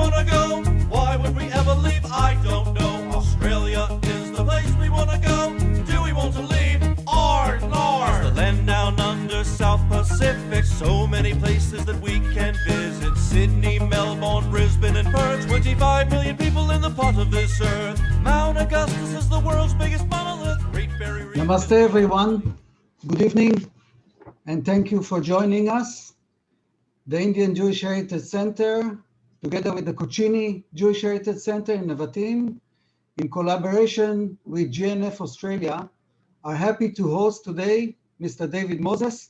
want to go? Why would we ever leave? I don't know. Australia is the place we want to go. Do we want to leave? Or not? It's the land down under South Pacific. So many places that we can visit. Sydney, Melbourne, Brisbane and Perth. 25 million people in the pot of this earth. Mount Augustus is the world's biggest monolith. Great Barrier Reef. Namaste everyone. Good evening and thank you for joining us. The Indian Jewish Heritage Center, together with the Kuchini Jewish Heritage Center in NEVATIM, in collaboration with GNF Australia, are happy to host today Mr. David Moses,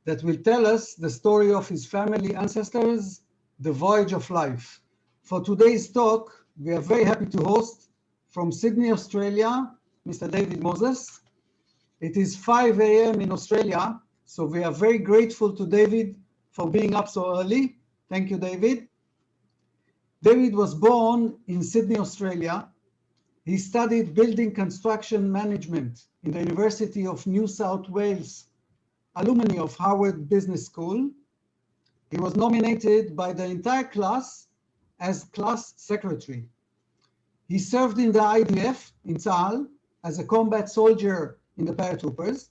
that will tell us the story of his family ancestors, the Voyage of Life. For today's talk, we are very happy to host from Sydney, Australia, Mr. David Moses. It is 5 a.m. in Australia, so we are very grateful to David for being up so early. Thank you, David. David was born in Sydney, Australia. He studied building construction management in the University of New South Wales, alumni of Harvard Business School. He was nominated by the entire class as class secretary. He served in the IDF in Tzahal as a combat soldier in the paratroopers.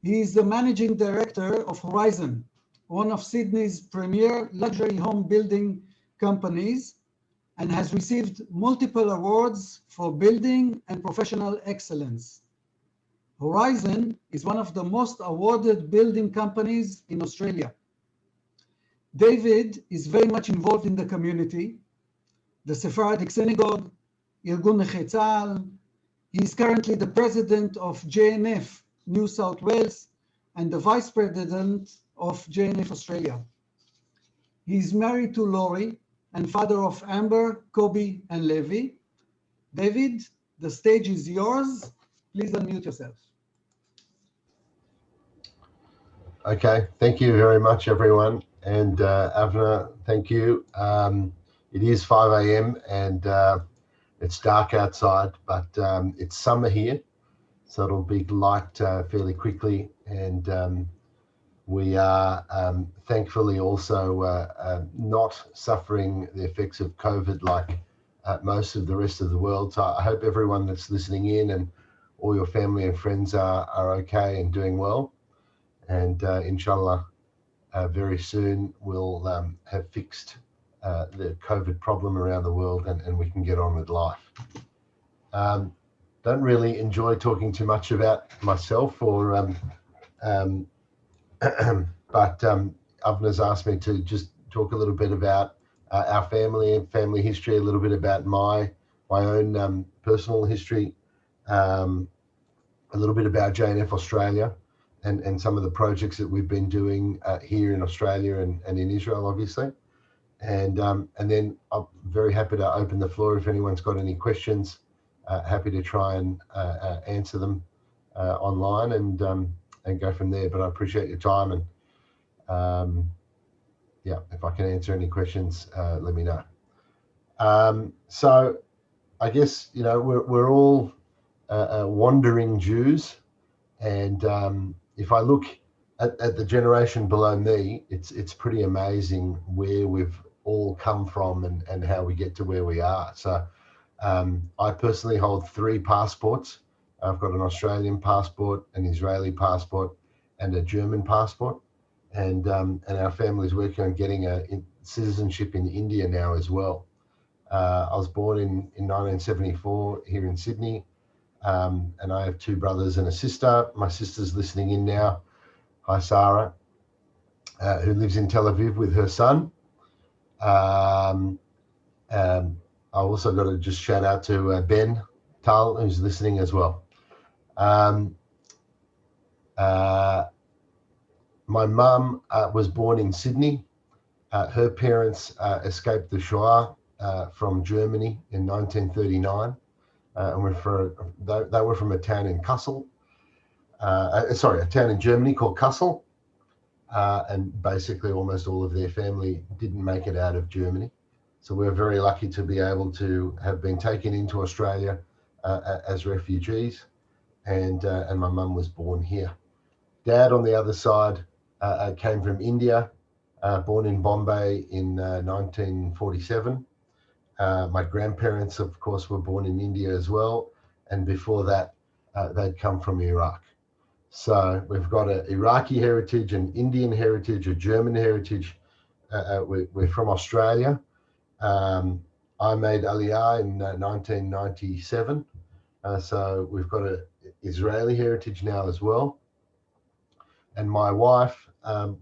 He is the managing director of Horizon, one of Sydney's premier luxury home building companies, and has received multiple awards for building and professional excellence. Horizon is one of the most awarded building companies in Australia. David is very much involved in the community, the Sephardic Synagogue, Irgun Nechei Tzahal. He is currently the president of JNF New South Wales and the vice president of JNF Australia. He is married to Laurie and father of Amber, Kobe, and Levi. David, the stage is yours. Please unmute yourself. Okay, thank you very much, everyone. And Avner, thank you. It is 5 a.m. and it's dark outside, but it's summer here, so it'll be light fairly quickly. And we are thankfully also not suffering the effects of COVID like most of the rest of the world. So I hope everyone that's listening in and all your family and friends are okay and doing well. And inshallah, very soon we'll have fixed the COVID problem around the world and we can get on with life. Don't really enjoy talking too much about myself or but Avner's asked me to just talk a little bit about our family and family history, a little bit about my own personal history, a little bit about JNF Australia and some of the projects that we've been doing here in Australia and in Israel, obviously. And then I'm very happy to open the floor if anyone's got any questions. Happy to try and answer them online and go from there. But I appreciate your time, and yeah, if I can answer any questions, let me know. So I guess, you know, we're all wandering Jews, and if I look at the generation below me, it's pretty amazing where we've all come from and how we get to where we are. So I personally hold 3 passports. I've got an Australian passport, an Israeli passport, and a German passport. And our family's working on getting citizenship in India now as well. I was born in 1974 here in Sydney, and I have 2 brothers and a sister. My sister's listening in now. Hi, Sarah, who lives in Tel Aviv with her son. I also got to just shout out to Ben Tal, who's listening as well. My mum was born in Sydney. Her parents escaped the Shoah from Germany in 1939, and they were from a town in Kassel. A town in Germany called Kassel. And basically almost all of their family didn't make it out of Germany. So we're very lucky to be able to have been taken into Australia as refugees, and my mum was born here. Dad on the other side came from India, born in Bombay in 1947. My grandparents, of course, were born in India as well. And before that, they'd come from Iraq. So we've got an Iraqi heritage, an Indian heritage, a German heritage. We're from Australia. I made Aliyah in 1997. So we've got an Israeli heritage now as well. And my wife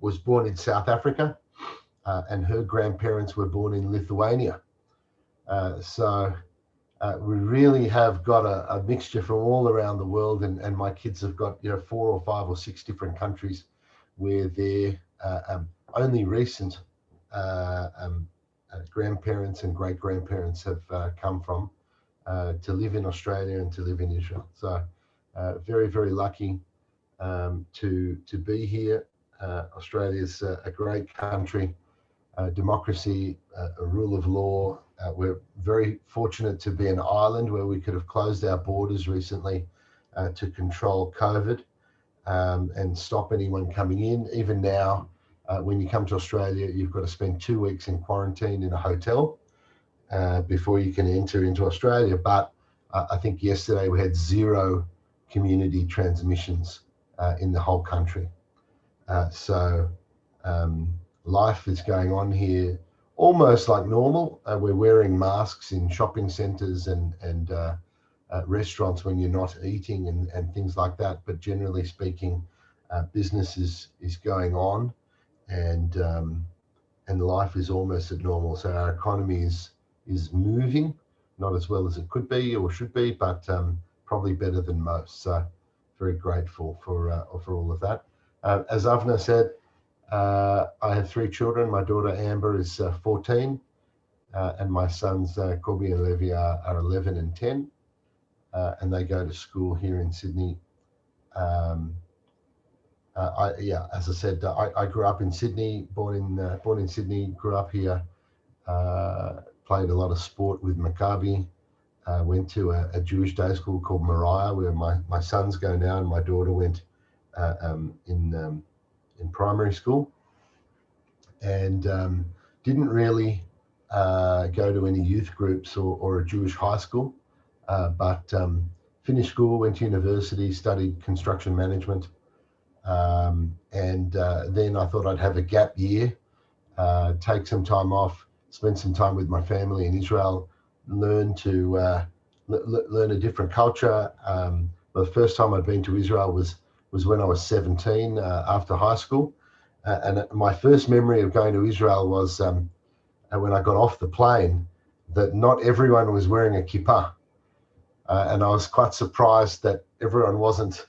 was born in South Africa, and her grandparents were born in Lithuania. So we really have got a mixture from all around the world, and my kids have got 4 or 5 or 6 different countries where their only recent grandparents and great grandparents have come from to live in Australia and to live in Israel. So very, very lucky to be here. Australia's a great country, democracy, a rule of law. We're very fortunate to be an island where we could have closed our borders recently to control COVID and stop anyone coming in. Even now, when you come to Australia, you've got to spend 2 weeks in quarantine in a hotel before you can enter into Australia. But I think yesterday we had 0 community transmissions in the whole country. So life is going on here almost like normal. We're wearing masks in shopping centres and restaurants when you're not eating and things like that. But generally speaking, business is going on, and life is almost at normal. So our economy is moving, not as well as it could be or should be, but probably better than most. So very grateful for all of that. As Avner said, I have 3 children. My daughter Amber is 14, and my sons Kobe and Levi are 11 and 10, and they go to school here in Sydney. As I said, I grew up in Sydney, born in Sydney, grew up here, played a lot of sport with Maccabi. Went to a Jewish day school called Moriah, where my sons go now, and my daughter went in primary school, and didn't really go to any youth groups or a Jewish high school, but finished school, went to university, studied construction management, and then I thought I'd have a gap year, take some time off, spend some time with my family in Israel, learn a different culture. The first time I'd been to Israel was when I was 17 after high school. And my first memory of going to Israel was when I got off the plane, that not everyone was wearing a kippah. And I was quite surprised that everyone wasn't,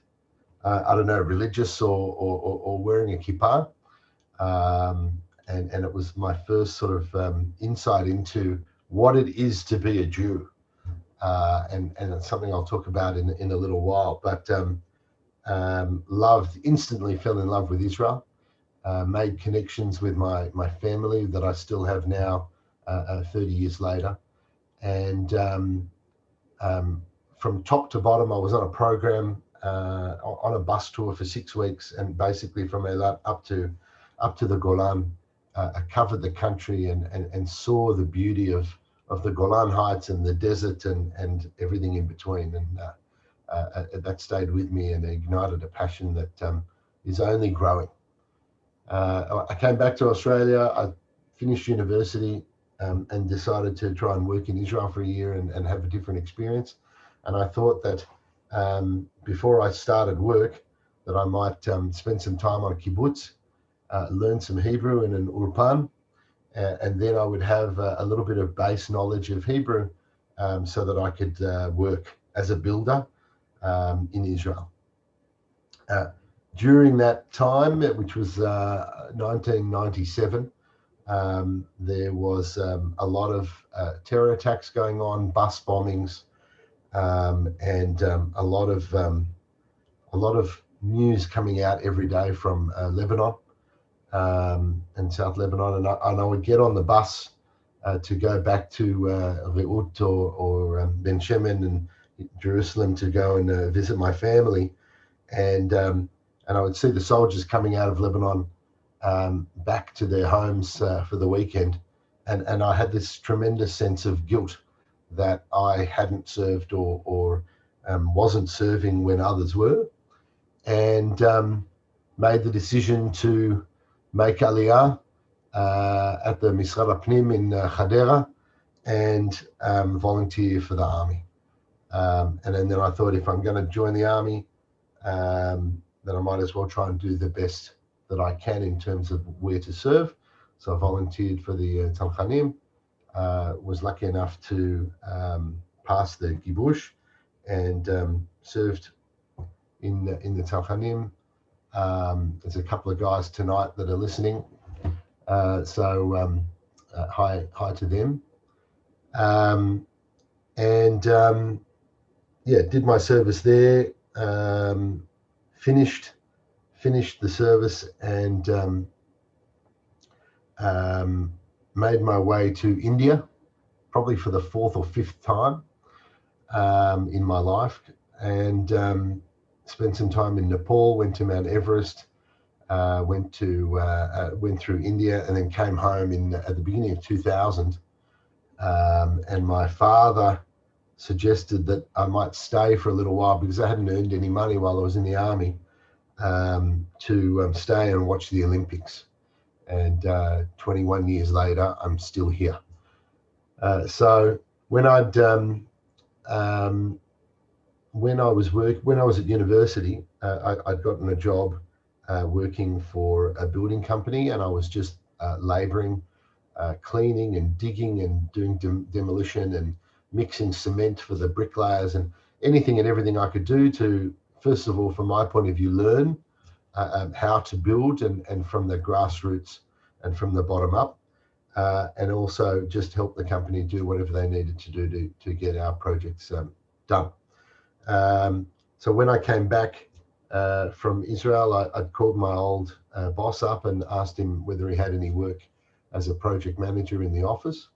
religious or wearing a kippah. And it was my first sort of insight into what it is to be a Jew. And it's something I'll talk about in a little while. But instantly fell in love with Israel, made connections with my family that I still have now 30 years later. And from top to bottom, I was on a program, on a bus tour for 6 weeks, and basically from Eilat up to the Golan. I covered the country and saw the beauty of the Golan Heights and the desert and everything in between. And that stayed with me and ignited a passion that is only growing. I came back to Australia. I finished university and decided to try and work in Israel for a year and have a different experience. And I thought that before I started work, that I might spend some time on a kibbutz, learn some Hebrew in an ulpan, and then I would have a little bit of base knowledge of Hebrew so that I could work as a builder in Israel. During that time, which was 1997, there was a lot of terror attacks going on, bus bombings, and a lot of news coming out every day from Lebanon and South Lebanon, and I would get on the bus to go back to Reut or Ben Shemen and Jerusalem to go and visit my family, and I would see the soldiers coming out of Lebanon back to their homes for the weekend. And I had this tremendous sense of guilt that I hadn't served or wasn't serving when others were, and made the decision to make Aliyah at the Misrad Apnim in Hadera and volunteer for the army. And then I thought, if I'm going to join the army, then I might as well try and do the best that I can in terms of where to serve. So I volunteered for the Tzalchanim, was lucky enough to pass the Gibush and served in the Tzalchanim. There's a couple of guys tonight that are listening, so hi to them. Yeah, did my service there, finished the service, and made my way to India, probably for the 4th or 5th time in my life, and spent some time in Nepal, went to Mount Everest, went through India, and then came home at the beginning of 2000. And my father suggested that I might stay for a little while because I hadn't earned any money while I was in the army, to stay and watch the Olympics. And 21 years later, I'm still here. So when I was at university, I'd gotten a job working for a building company, and I was just labouring, cleaning and digging and doing demolition and mixing cement for the bricklayers, and anything and everything I could do to, first of all, from my point of view, learn how to build and from the grassroots and from the bottom up, and also just help the company do whatever they needed to do to get our projects done. So when I came back from Israel, I'd called my old boss up and asked him whether he had any work as a project manager in the office,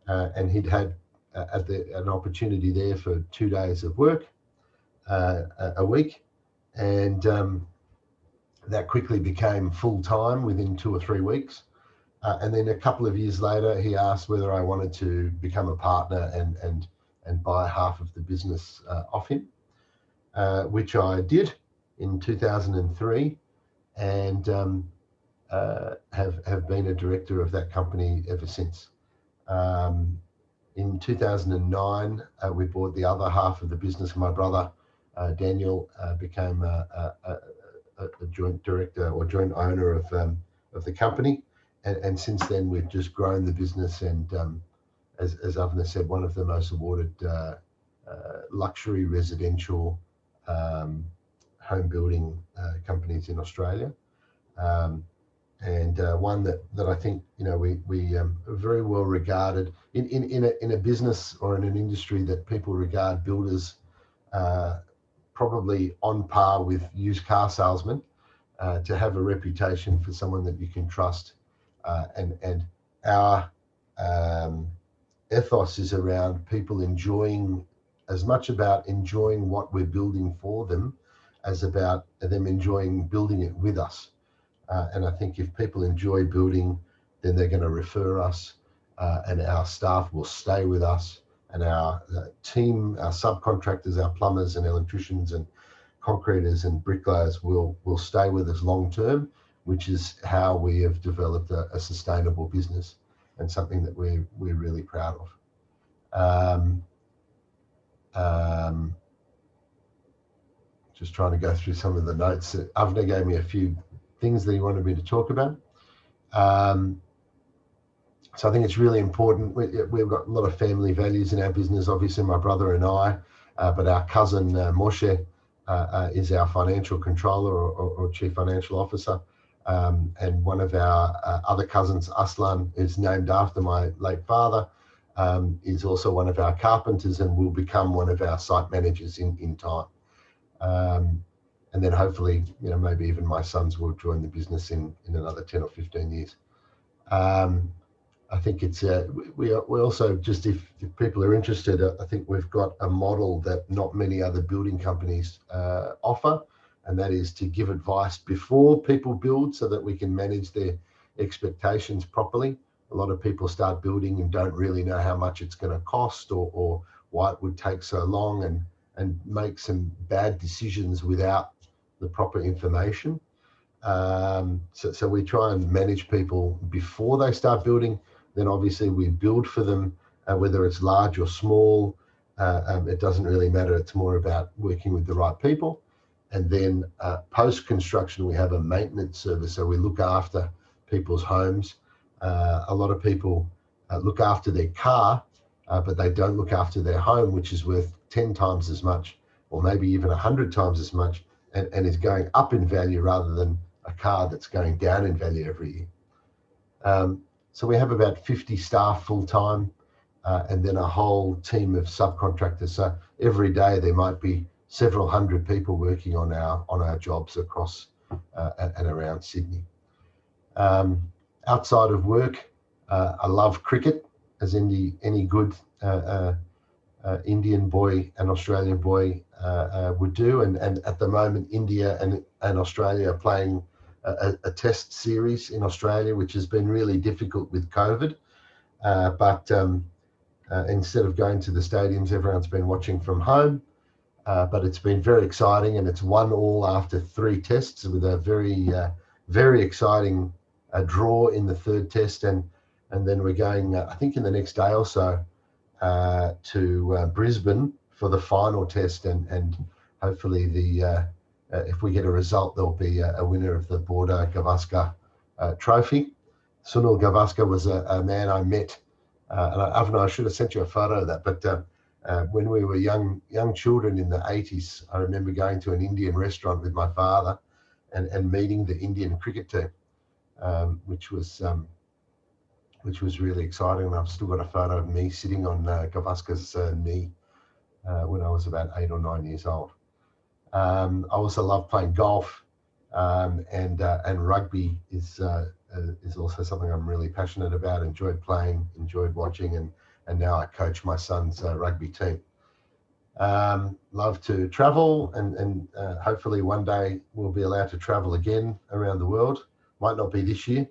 and he'd had an opportunity there for 2 days of work a week, and that quickly became full-time within 2 or 3 weeks. And then a couple of years later, he asked whether I wanted to become a partner and buy half of the business off him, which I did in 2003, and have been a director of that company ever since. In 2009, we bought the other half of the business. My brother, Daniel, became a joint director or joint owner of the company. And since then, we've just grown the business, and as Avner said, one of the most awarded luxury residential home building companies in Australia, and one that I think we are very well regarded in a business or in an industry that people regard builders probably on par with used car salesmen, to have a reputation for someone that you can trust. And our ethos is around people enjoying, as much about enjoying what we're building for them as about them enjoying building it with us. And I think if people enjoy building, then they're going to refer us, and our staff will stay with us, and our team, our subcontractors, our plumbers and electricians and concreters and bricklayers will stay with us long term, which is how we have developed a sustainable business, and something that we're really proud of. Just trying to go through some of the notes. Avner gave me a few things that he wanted me to talk about. So I think it's really important. We've got a lot of family values in our business, obviously my brother and I, but our cousin Moshe is our financial controller or chief financial officer. And one of our other cousins, Aslan, is named after my late father, is also one of our carpenters and will become one of our site managers in time. And then hopefully, maybe even my sons will join the business in another 10 or 15 years. I think it's we also, just if people are interested, I think we've got a model that not many other building companies offer, and that is to give advice before people build so that we can manage their expectations properly. A lot of people start building and don't really know how much it's going to cost or why it would take so long, and make some bad decisions without the proper information. So we try and manage people before they start building. Then obviously we build for them, whether it's large or small. It doesn't really matter. It's more about working with the right people. And then post-construction, we have a maintenance service. So we look after people's homes. A lot of people look after their car, but they don't look after their home, which is worth 10 times as much, or maybe even 100 times as much, and is going up in value rather than a car that's going down in value every year. So we have about 50 staff full-time, and then a whole team of subcontractors. So every day there might be several hundred people working on our jobs across and around Sydney. Outside of work, I love cricket, as any good Indian boy and Australian boy would do. And at the moment, India and Australia are playing a test series in Australia, which has been really difficult with COVID. But instead of going to the stadiums, everyone's been watching from home. But it's been very exciting, and it's 1-1 after 3 tests, with a very exciting draw in the 3rd test. And then we're going, I think in the next day or so, to Brisbane for the final test, and hopefully if we get a result, there'll be a winner of the Border Gavaskar trophy. Sunil Gavaskar was a man I met, and I should have sent you a photo of that, but when we were young children in the 80s, I remember going to an Indian restaurant with my father and meeting the Indian cricket team, which was really exciting. And I've still got a photo of me sitting on Gavaskar's knee when I was about 8 or 9 years old. I also love playing golf, and rugby is also something I'm really passionate about. Enjoyed playing, enjoyed watching, and now I coach my son's rugby team. Love to travel, and hopefully one day we'll be allowed to travel again around the world. Might not be this year,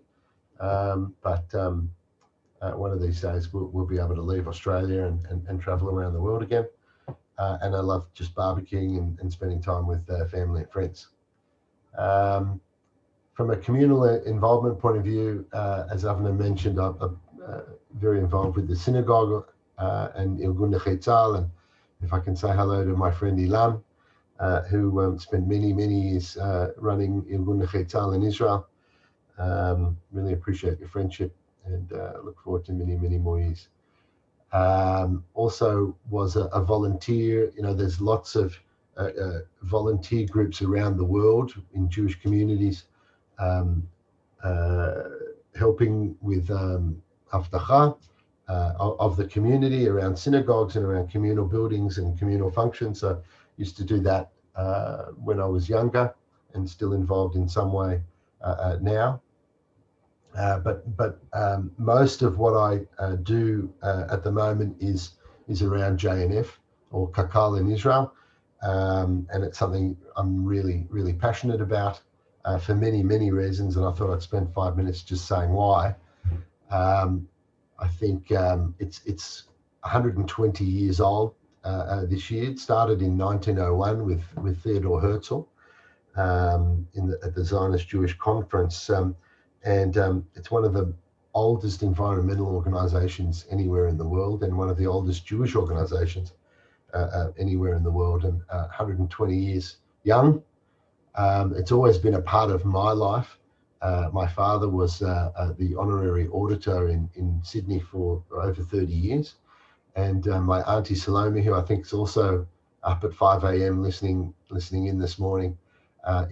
but one of these days we'll be able to leave Australia and travel around the world again. And I love just barbecuing and spending time with family and friends. From a communal involvement point of view, as Avner mentioned, I'm very involved with the synagogue and Irgun Nitzanim, and if I can say hello to my friend Ilan, who spent many years running Irgun Nitzanim in Israel. Really appreciate your friendship, and look forward to many more years. Also was a volunteer. There's lots of volunteer groups around the world in Jewish communities, helping with Avtacha of the community around synagogues and around communal buildings and communal functions. So used to do that when I was younger, and still involved in some way now. But most of what I do at the moment is around JNF, or Kakal in Israel, and it's something I'm really passionate about for many reasons. And I thought I'd spend 5 minutes just saying why. I think it's 120 years old this year. It started in 1901 with Theodore Herzl at the Zionist Jewish Conference. And it's one of the oldest environmental organizations anywhere in the world, and one of the oldest Jewish organizations anywhere in the world, and 120 years young. It's always been a part of my life. My father was the honorary auditor in Sydney for over 30 years. And my auntie Salome, who I think is also up at 5 a.m. listening in this morning, I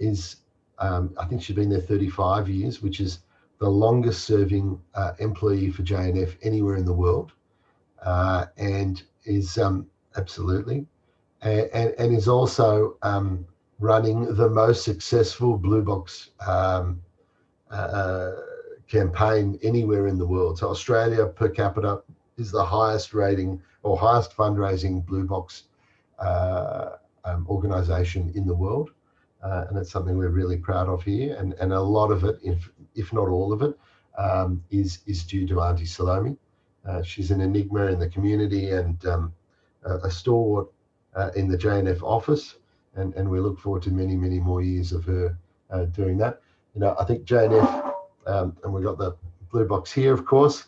think she's been there 35 years, which is the longest serving employee for JNF anywhere in the world, and is absolutely, and is also running the most successful Blue Box campaign anywhere in the world. So Australia per capita is the highest rating or highest fundraising Blue Box organization in the world. and it's something we're really proud of here. And a lot of it, if not all of it, is due to Auntie Salome. She's an enigma in the community and a stalwart in the JNF office, and we look forward to many, many more years of her doing that. You know, I think JNF, and we've got the blue box here, of course.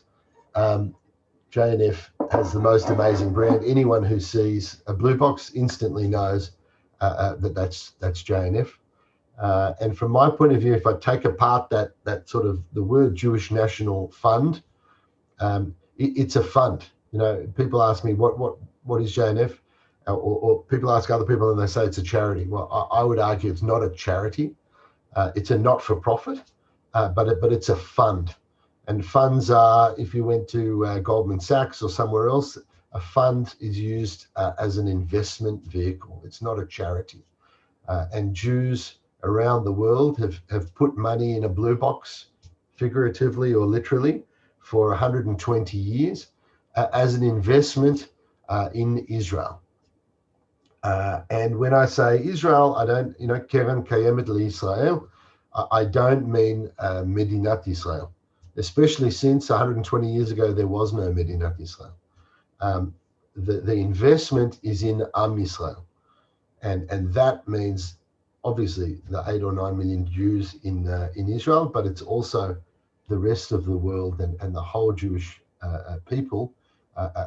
JNF has the most amazing brand. Anyone who sees a blue box instantly knows that's JNF. And from my point of view, if I take apart that sort of the word Jewish National Fund, it's a fund. You know, people ask me what is JNF, or people ask other people and they say it's a charity. Well, I would argue it's not a charity. It's a not-for-profit, but it's a fund. And funds are, if you went to Goldman Sachs or somewhere else, a fund is used as an investment vehicle. It's not a charity. And Jews around the world have put money in a blue box, figuratively or literally, for 120 years as an investment in Israel. And when I say Israel, I don't, you know, Keren Kayemet LeIsrael, I don't mean Medinat Israel, especially since 120 years ago, there was no Medinat Israel. The investment is in Am Yisrael. And that means obviously the 8 or 9 million Jews in Israel, but it's also the rest of the world and the whole Jewish people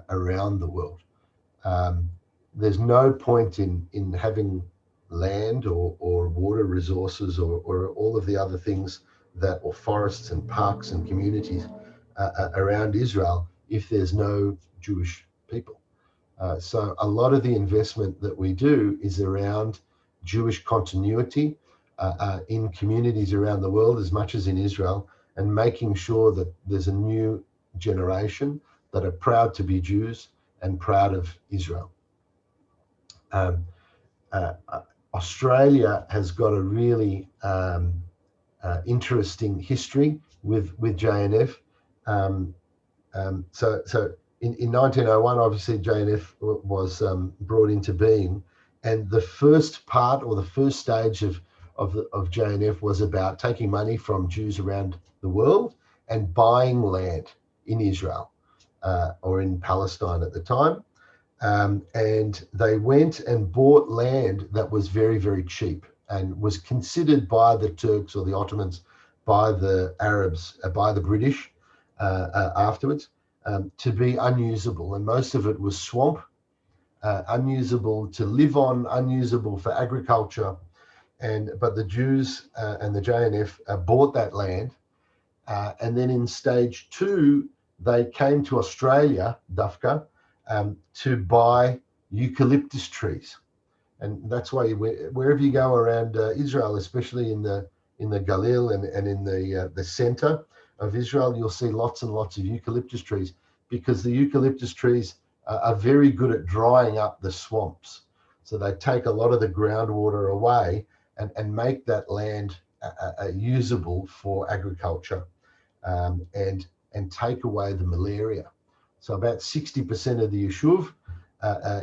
around the world. There's no point in having land or water resources or all of the other things or forests and parks and communities around Israel if there's no Jewish people. So a lot of the investment that we do is around Jewish continuity in communities around the world as much as in Israel, and making sure that there's a new generation that are proud to be Jews and proud of Israel. Australia has got a really interesting history with JNF. So in 1901, obviously JNF was brought into being, and the first part or the first stage of JNF was about taking money from Jews around the world and buying land in Israel or in Palestine at the time. And they went and bought land that was very, very cheap and was considered by the Turks or the Ottomans, by the Arabs, by the British afterwards, to be unusable. And most of it was swamp, unusable to live on, unusable for agriculture. But the Jews and the JNF bought that land. And then in stage 2, they came to Australia, Dafka, to buy eucalyptus trees. And that's why wherever you go around Israel, especially in the Galil and in the center of Israel, you'll see lots and lots of eucalyptus trees, because the eucalyptus trees are very good at drying up the swamps. So they take a lot of the groundwater away and make that land usable for agriculture, and take away the malaria. So about 60% of the Yishuv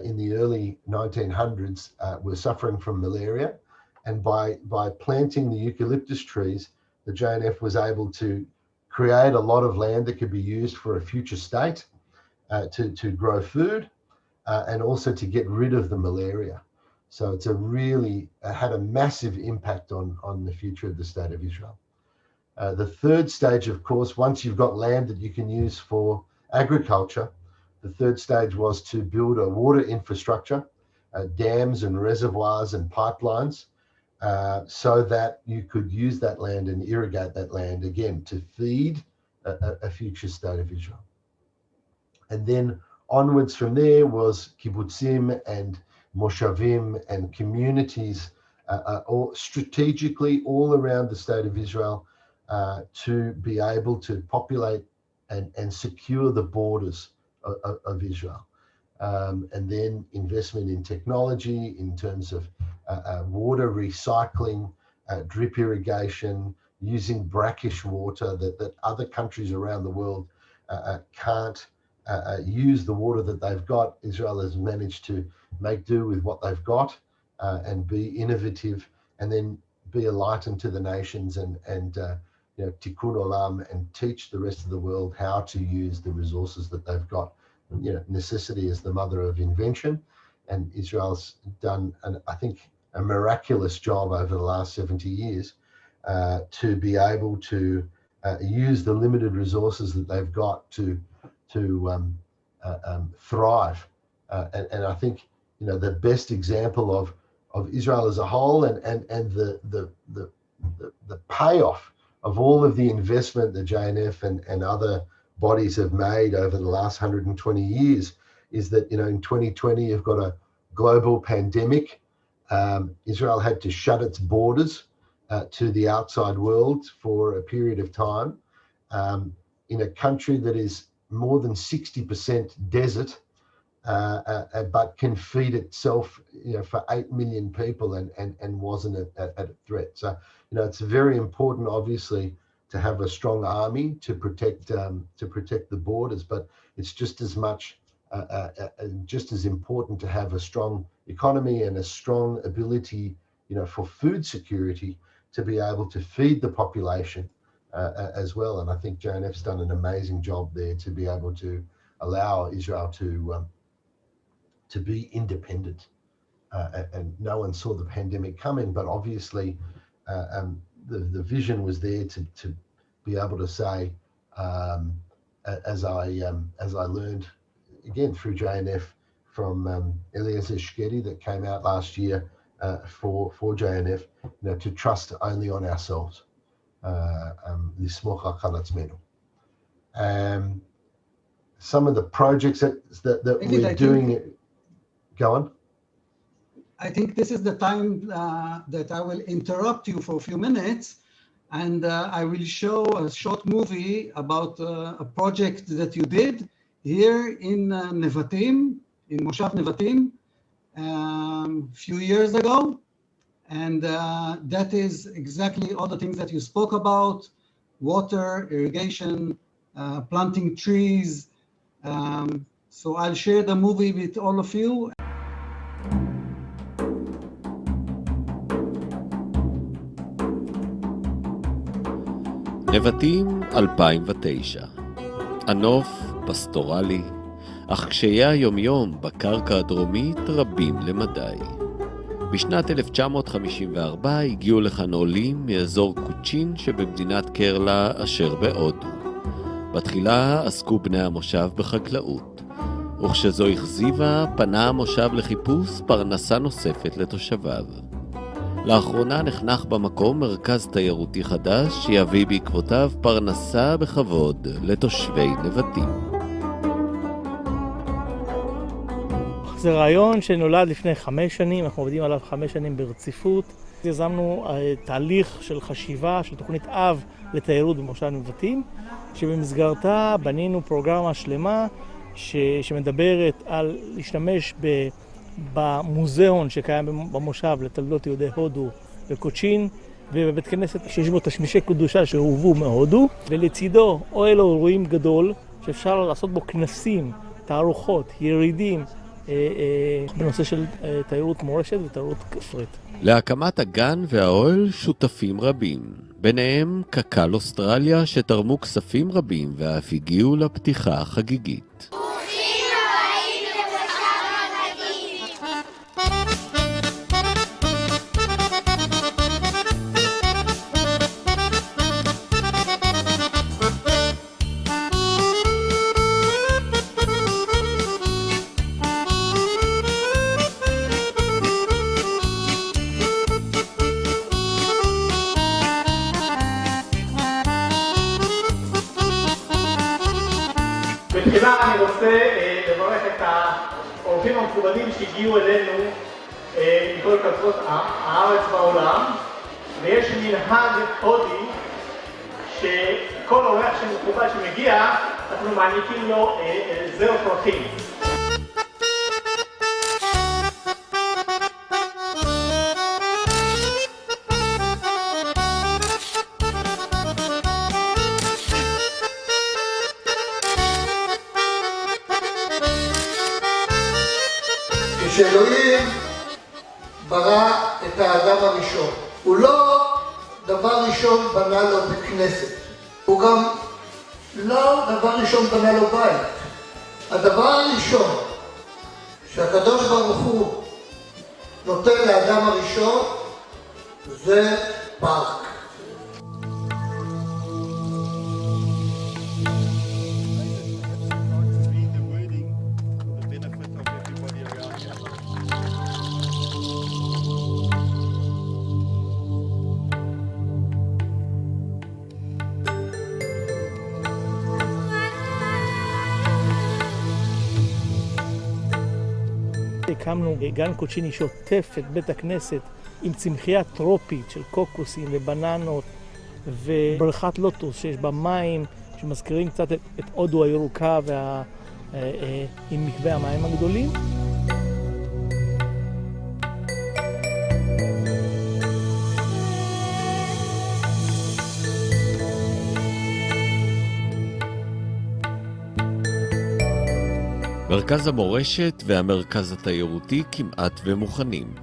in the early 1900s were suffering from malaria. And by planting the eucalyptus trees, the JNF was able to create a lot of land that could be used for a future state to grow food and also to get rid of the malaria. So it's had a massive impact on the future of the state of Israel. The third stage, of course, once you've got land that you can use for agriculture, the third stage was to build a water infrastructure, dams and reservoirs and pipelines, so that you could use that land and irrigate that land again to feed a future state of Israel. And then onwards from there was kibbutzim and moshavim and communities all strategically all around the state of Israel to be able to populate and secure the borders of Israel. And then investment in technology in terms of water recycling, drip irrigation, using brackish water that other countries around the world can't use the water that they've got. Israel has managed to make do with what they've got and be innovative and then be a light unto the nations and tikkun olam, and teach the rest of the world how to use the resources that they've got. Necessity is the mother of invention, and Israel's done, I think, a miraculous job over the last 70 years to be able to use the limited resources that they've got to thrive. And I think the best example of Israel as a whole and the payoff of all of the investment that JNF and other bodies have made over the last 120 years is that in 2020 you've got a global pandemic. Israel had to shut its borders to the outside world for a period of time in a country that is more than 60% desert, but can feed itself for 8 million people and wasn't at a threat. So it's very important, obviously, to have a strong army to protect the borders, but it's just as much just as important to have a strong economy and a strong ability for food security to be able to feed the population as well. And I think JNF's done an amazing job there to be able to allow Israel to be independent. And no one saw the pandemic coming, but obviously the vision was there to be able to say, as I learned again through JNF from Eliezer Shkedi that came out last year for JNF, to trust only on ourselves. Lismoch al atzmenu. Some of the projects that we're doing. Go on. I think this is the time that I will interrupt you for a few minutes, and I will show a short movie about a project that you did here in NEVATIM, in Moshav Nevatim, a few years ago. And that is exactly all the things that you spoke about: water, irrigation, planting trees. So I'll share the movie with all of you. נבטים 2009. הנוף פסטורלי, אך קשיי היומיום בקרקע הדרומית רבים למדי. בשנת 1954 הגיעו לכאן עולים מאזור קוצ'ין שבמדינת קרלה אשר בהודו. בתחילה עסקו בני המושב בחקלאות, וכשזו הכזיבה פנה המושב לחיפוש פרנסה נוספת לתושביו. לאחרונה נחנך במקום מרכז תיירותי חדש שיביא בעקבותיו פרנסה בכבוד לתושבי נבטים. זה רעיון שנולד לפני 5 שנים, אנחנו עובדים עליו 5 שנים ברציפות. יזמנו תהליך של חשיבה, של תוכנית אב לתיירות במושב נבטים, שבמסגרתה בנינו פרוגרמה שלמה שמדברת על להשתמש במוזיאון שקיים במושב לתולדות יהודי הודו בקוצ'ין, ובבית כנסת שיש בו תשמישי קדושה שהובאו מהודו, ולצידו אוהל אירועים גדול שאפשר לעשות בו כנסים, תערוכות, ירידים, בנושא של תיירות מורשת ותיירות כפרית. להקמת הגן והאוהל שותפים רבים, ביניהם קק"ל אוסטרליה שתרמו כספים רבים ואף הגיעו לפתיחה החגיגית. בתחילה אני רוצה לברך את האורחים המכובדים שהגיעו אלינו מכל קצוות הארץ בעולם, ויש מנהג הודי שכל אורח שמכובד שמגיע אנחנו מעניקים לו זר פרחים. כשאלוהים ברא את האדם הראשון, הוא לא דבר ראשון בנה לו בכנסת, הוא גם לא דבר ראשון בנה לו בית. הדבר הראשון שהקדוש ברוך הוא נותן לאדם הראשון זה פארק. הקמנו גן קוצ'יני שוטף את בית הכנסת עם צמחייה טרופית של קוקוסים ובננות ובריכת לוטוס שיש בה מים שמזכירים קצת את הודו הירוקה עם מקווה המים הגדולים. מרכז המורשת והמרכז התיירותי כמעט ומוכנים.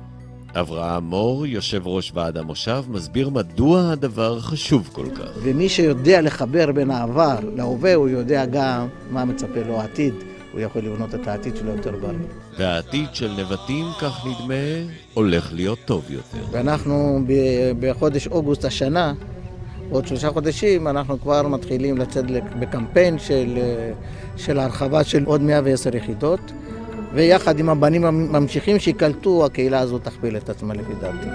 אברהם מור, יושב ראש ועד המושב, מסביר מדוע הדבר חשוב כל כך. ומי שיודע לחבר בין העבר להווה, הוא יודע גם מה מצפה לו העתיד. הוא יכול לבנות את העתיד שלו יותר בריא. והעתיד של נבטים, כך נדמה, הולך להיות טוב יותר. ואנחנו בחודש אוגוסט השנה, עוד 3 חודשים, אנחנו כבר מתחילים לצאת בקמפיין של הרחבה של עוד 110 יחידות, ויחד עם הבנים הממשיכים שיקלטו, הקהילה הזאת תכפיל את עצמה לפי דעתי.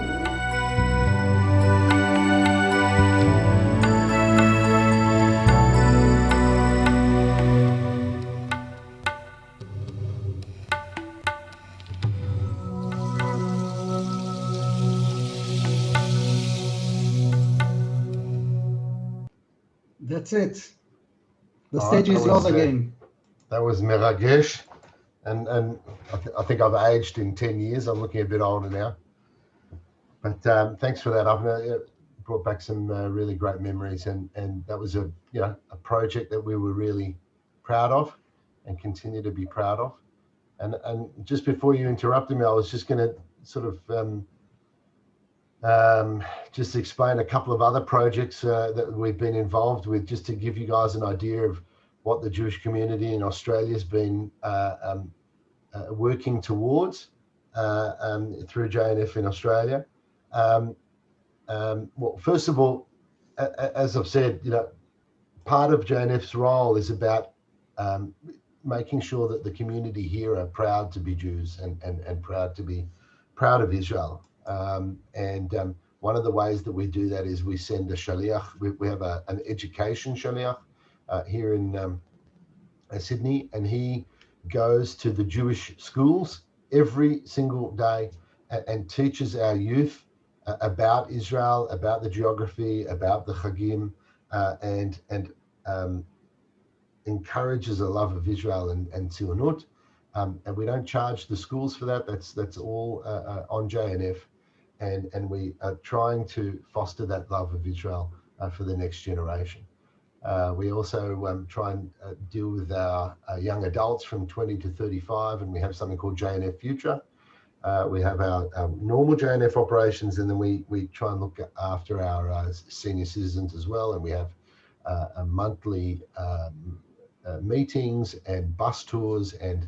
That's it. The stage is yours again. That was meragesh, and I think I've aged in 10 years. I'm looking a bit older now. But thanks for that. I've brought back some really great memories, and that was a project that we were really proud of, and continue to be proud of. And just before you interrupted me, I was just going to sort of just explain a couple of other projects that we've been involved with, just to give you guys an idea of what the Jewish community in Australia has been working towards through JNF in Australia. Well, first of all, as I've said, part of JNF's role is about making sure that the community here are proud to be Jews and proud of Israel. One of the ways that we do that is we send a shaliach. We have an education shaliach here in Sydney, and he goes to the Jewish schools every single day and teaches our youth about Israel, about the geography, about the Chagim, and encourages a love of Israel and Tzionut. And we don't charge the schools for that. That's all on JNF. And we are trying to foster that love of Israel for the next generation. We also try and deal with our young adults from 20 to 35, and we have something called JNF Future. We have our normal JNF operations, and then we try and look after our senior citizens as well. And we have monthly meetings and bus tours and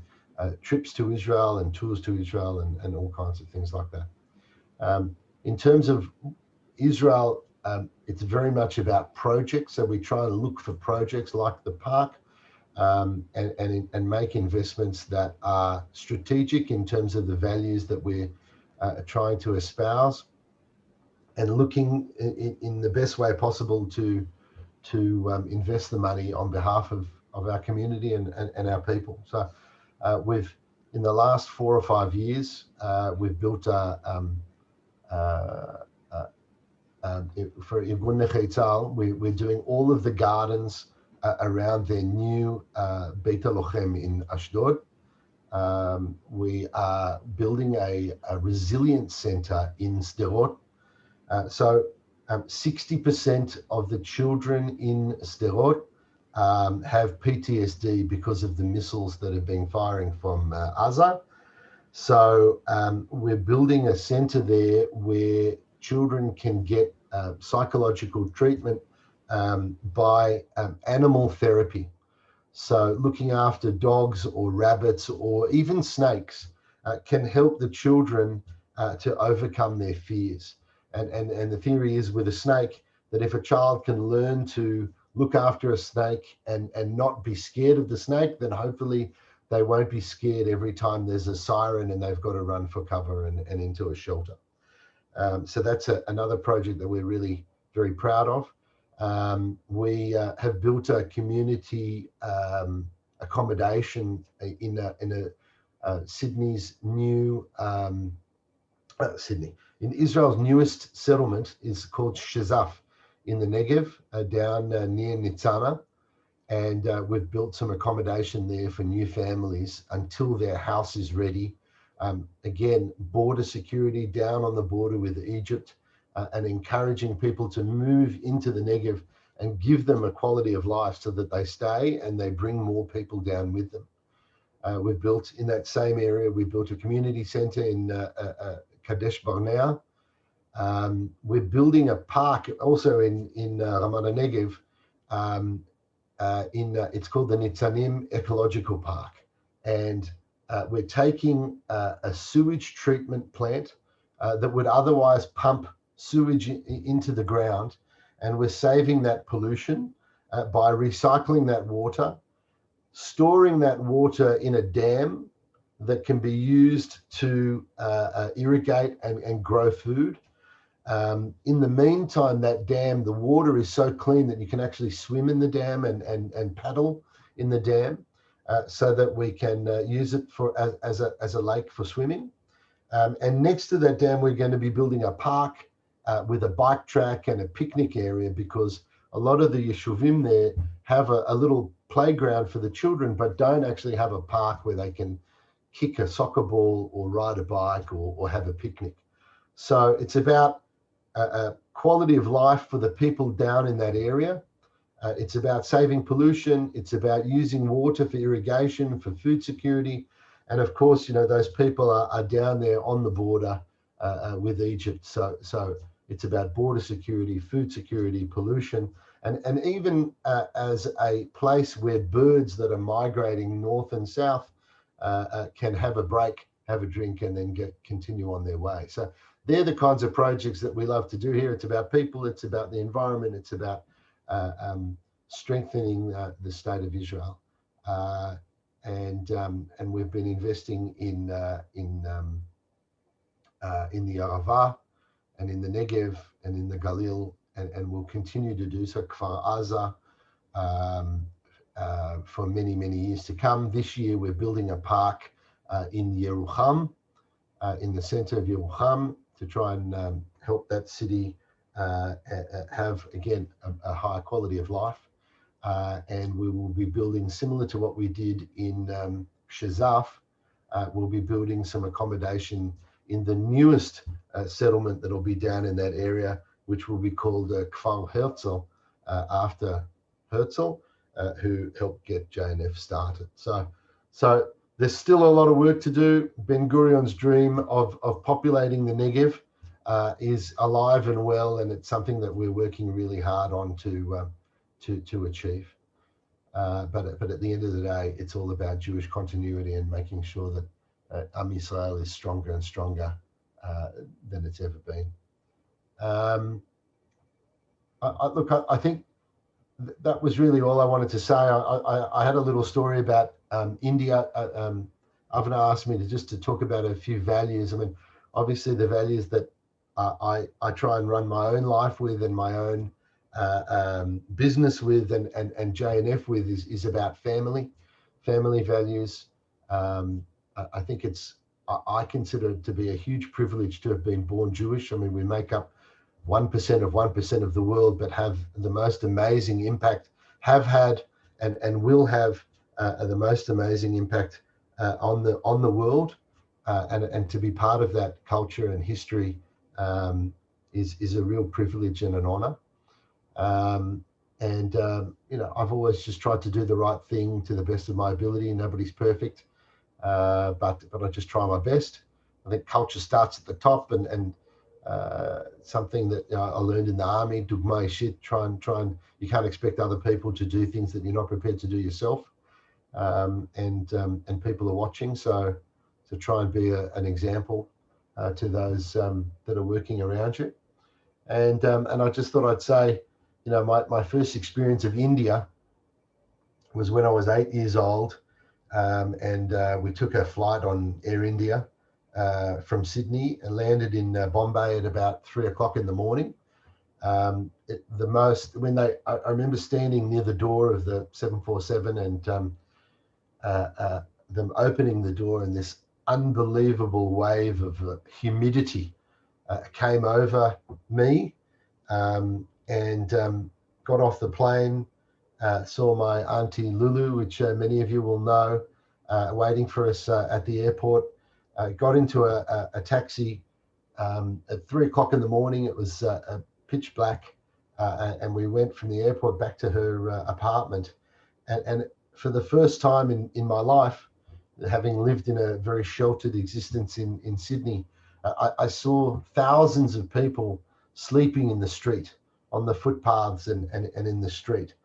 trips to Israel and tours to Israel and all kinds of things like that. In terms of Israel, it's very much about projects. So we try and look for projects like the park and make investments that are strategic in terms of the values that we're trying to espouse, and looking in the best way possible to invest the money on behalf of our community and our people. So we've, in the last 4 or 5 years, we've built for Irgun Nechei Tzahal, we're doing all of the gardens around their new Beit HaLochem in Ashdod. We are building a resilience center in Sderot. So 60% of the children in Sderot have PTSD because of the missiles that have been firing from Gaza. So we're building a center there where children can get psychological treatment by animal therapy. So looking after dogs or rabbits or even snakes can help the children to overcome their fears. And the theory is with a snake that if a child can learn to look after a snake and not be scared of the snake, then hopefully they won't be scared every time there's a siren and they've got to run for cover and into a shelter. So that's another project that we're really very proud of. We have built a community accommodation in Sydney's new in Israel's newest settlement is called Shezaf in the Negev, down near Nitzanim, and we've built some accommodation there for new families until their house is ready. Again, border security down on the border with Egypt, and encouraging people to move into the Negev and give them a quality of life so that they stay and they bring more people down with them. We've built in that same area, we built a community center in Kadesh Barnea. We're building a park also in Ramat Negev. It's called the Nitzanim Ecological Park. And we're taking a sewage treatment plant that would otherwise pump sewage into the ground, and we're saving that pollution by recycling that water, storing that water in a dam that can be used to irrigate and grow food. In the meantime, that dam, the water is so clean that you can actually swim in the dam and paddle in the dam, so that we can use it for as a lake for swimming. And next to that dam, we're going to be building a park with a bike track and a picnic area, because a lot of the yeshuvim there have a little playground for the children, but don't actually have a park where they can kick a soccer ball or ride a bike or have a picnic. So it's about a quality of life for the people down in that area. It's about saving pollution. It's about using water for irrigation, for food security. And of course, you know, those people are down there on the border with Egypt. So it's about border security, food security, pollution, and even as a place where birds that are migrating north and south can have a break, have a drink, and then continue on their way. So they're the kinds of projects that we love to do here. It's about people, it's about the environment, it's about strengthening the state of Israel. And we've been investing in the Arava and in the Negev and in the Galil, and we'll continue to do so, Kfar Aza, for many, many years to come. This year, we're building a park in Yerucham, in the center of Yerucham, to try and help that city have, again, a higher quality of life. And we will be building, similar to what we did in Shezaf, we'll be building some accommodation in the newest settlement that will be down in that area, which will be called Kfar Herzl, after Herzl, who helped get JNF started. So there's still a lot of work to do. Ben Gurion's dream of populating the Negev is alive and well, and it's something that we're working really hard on to achieve. But at the end of the day, it's all about Jewish continuity and making sure that Am Yisrael is stronger and stronger than it's ever been. I think that was really all I wanted to say. I had a little story about India. Avner asked me to talk about a few values. I mean, obviously the values that I try and run my own life with and my own business with and JNF with is about family values. I think I consider it to be a huge privilege to have been born Jewish. I mean, we make up 1% of 1% of the world, but have the most amazing impact, have had and will have the most amazing impact on the world, and to be part of that culture and history is a real privilege and an honor. You know, I've always just tried to do the right thing to the best of my ability. Nobody's perfect, but I just try my best. I think culture starts at the top, and something that I learned in the army. Dugmai shit. Try and. You can't expect other people to do things that you're not prepared to do yourself. And people are watching. So try and be an example to those that are working around you. And I just thought I'd say, my first experience of India was when I was 8 years old, and we took a flight on Air India from Sydney and landed in Bombay at about 3 o'clock in the morning. I remember standing near the door of the 747 and them opening the door, and this unbelievable wave of humidity came over me, and got off the plane, saw my auntie Lulu, which many of you will know, waiting for us at the airport. Got into a taxi at 3 o'clock in the morning. It was pitch black, and we went from the airport back to her apartment. And for the first time in my life, having lived in a very sheltered existence in Sydney, I saw thousands of people sleeping in the street, on the footpaths and in the street.